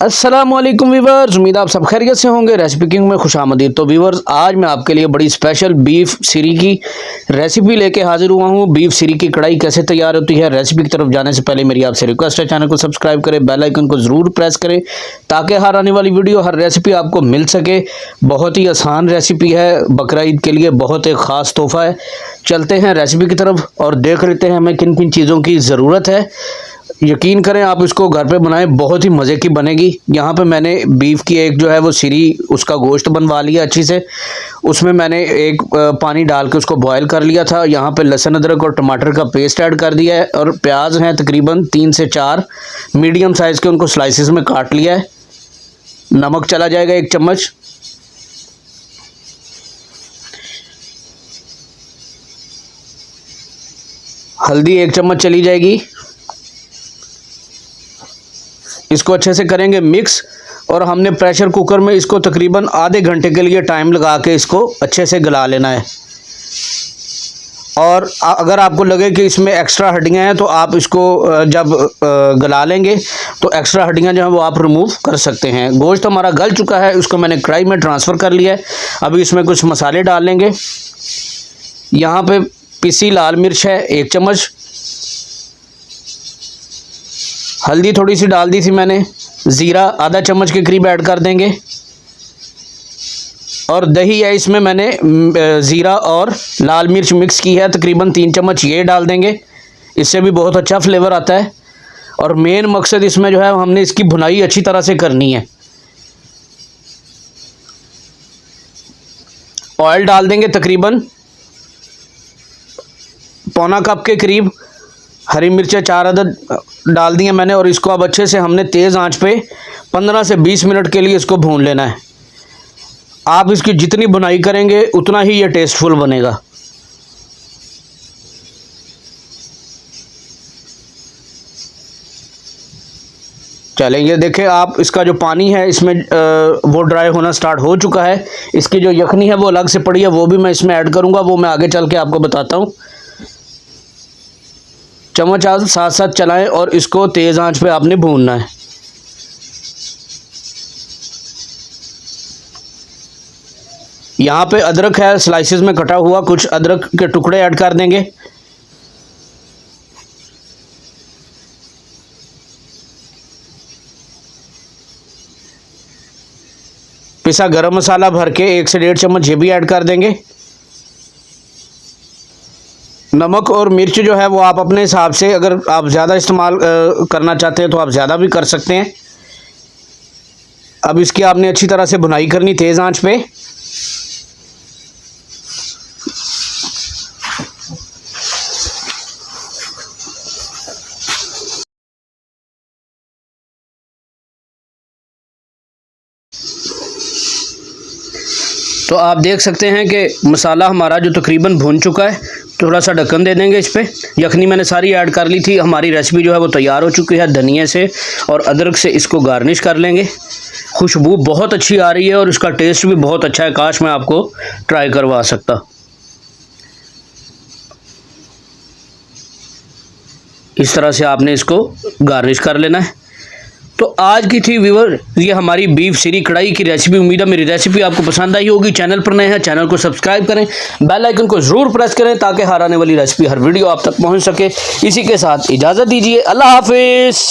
अस्सलामुअलैकुम वीवर्स, उम्मीद आप सब खैरियत से होंगे। रेसिपी किंग में खुशामदीद। तो वीवर्स, आज मैं आपके लिए बड़ी स्पेशल बीफ सीरी की रेसिपी लेके हाजिर हुआ हूँ। बीफ सीरी की कढ़ाई कैसे तैयार होती है, रेसिपी की तरफ जाने से पहले मेरी आपसे रिक्वेस्ट है, चैनल को सब्सक्राइब करें, बेल आइकन को ज़रूर प्रेस करें ताकि हर आने वाली वीडियो, हर रेसिपी आपको मिल सके। बहुत ही आसान रेसिपी है, बकरा ईद के लिए बहुत एक ख़ास तोहफ़ा है। चलते हैं रेसिपी की तरफ और देख लेते हैं हमें किन किन चीज़ों की ज़रूरत है। यकीन करें, आप इसको घर पे बनाएं, बहुत ही मज़े की बनेगी। यहाँ पे मैंने बीफ की एक जो है वो सीरी, उसका गोश्त बनवा लिया अच्छी से। उसमें मैंने एक पानी डाल के उसको बॉयल कर लिया था। यहाँ पे लहसुन अदरक और टमाटर का पेस्ट ऐड कर दिया है और प्याज हैं तकरीबन 3 से 4 मीडियम साइज़ के, उनको स्लाइसिस में काट लिया है। नमक चला जाएगा 1 चम्मच। हल्दी 1 चम्मच चली जाएगी। इसको अच्छे से करेंगे मिक्स और हमने प्रेशर कुकर में इसको तकरीबन आधे घंटे के लिए टाइम लगा के इसको अच्छे से गला लेना है। और अगर आपको लगे कि इसमें एक्स्ट्रा हड्डियां हैं तो आप इसको जब गला लेंगे तो एक्स्ट्रा हड्डियां जो हैं वो आप रिमूव कर सकते हैं। गोश्त हमारा गल चुका है, उसको मैंने कढ़ाई में ट्रांसफ़र कर लिया है। अभी इसमें कुछ मसाले डाल लेंगे। यहाँ पे पिसी लाल मिर्च है 1 चम्मच, हल्दी थोड़ी सी डाल दी थी मैंने, ज़ीरा आधा चम्मच के करीब ऐड कर देंगे। और दही है, इसमें मैंने ज़ीरा और लाल मिर्च मिक्स की है, तकरीबन 3 चम्मच ये डाल देंगे। इससे भी बहुत अच्छा फ्लेवर आता है। और मेन मकसद इसमें जो है, हमने इसकी भुनाई अच्छी तरह से करनी है। ऑयल डाल देंगे तकरीबन पौना कप के करीब। हरी मिर्चें 4 अदद डाल दी हैं मैंने। और इसको अब अच्छे से हमने तेज़ आंच पे 15 से 20 मिनट के लिए इसको भून लेना है। आप इसकी जितनी भुनाई करेंगे उतना ही ये टेस्टफुल बनेगा। चलेंगे, देखें आप, इसका जो पानी है इसमें वो ड्राई होना स्टार्ट हो चुका है। इसकी जो यखनी है वो अलग से पड़ी है, वो भी मैं इसमें ऐड करूँगा, वो मैं आगे चल के आपको बताता हूँ। चम्मच साथ साथ चलाएं और इसको तेज़ आंच पे आपने भूनना है। यहाँ पे अदरक है स्लाइसिस में कटा हुआ, कुछ अदरक के टुकड़े ऐड कर देंगे। पिसा गरम मसाला भर के 1 से 1.5 चम्मच ये भी ऐड कर देंगे। नमक और मिर्च जो है वो आप अपने हिसाब से, अगर आप ज़्यादा इस्तेमाल करना चाहते हैं तो आप ज़्यादा भी कर सकते हैं। अब इसकी आपने अच्छी तरह से भुनाई करनी तेज़ आंच पे। तो आप देख सकते हैं कि मसाला हमारा जो तकरीबन भुन चुका है। थोड़ा सा ढक्कन दे देंगे इस पर। यखनी मैंने सारी ऐड कर ली थी। हमारी रेसिपी जो है वो तैयार हो चुकी है। धनिए से और अदरक से इसको गार्निश कर लेंगे। खुशबू बहुत अच्छी आ रही है और इसका टेस्ट भी बहुत अच्छा है। काश मैं आपको ट्राई करवा सकता। इस तरह से आपने इसको गार्निश कर लेना है। तो आज की थी व्यूअर ये हमारी बीफ सीरी कढ़ाई की रेसिपी। उम्मीद है मेरी रेसिपी आपको पसंद आई होगी। चैनल पर नए हैं, चैनल को सब्सक्राइब करें, बेल आइकन को ज़रूर प्रेस करें ताकि हर आने वाली रेसिपी, हर वीडियो आप तक पहुंच सके। इसी के साथ इजाज़त दीजिए। अल्लाह हाफिज़।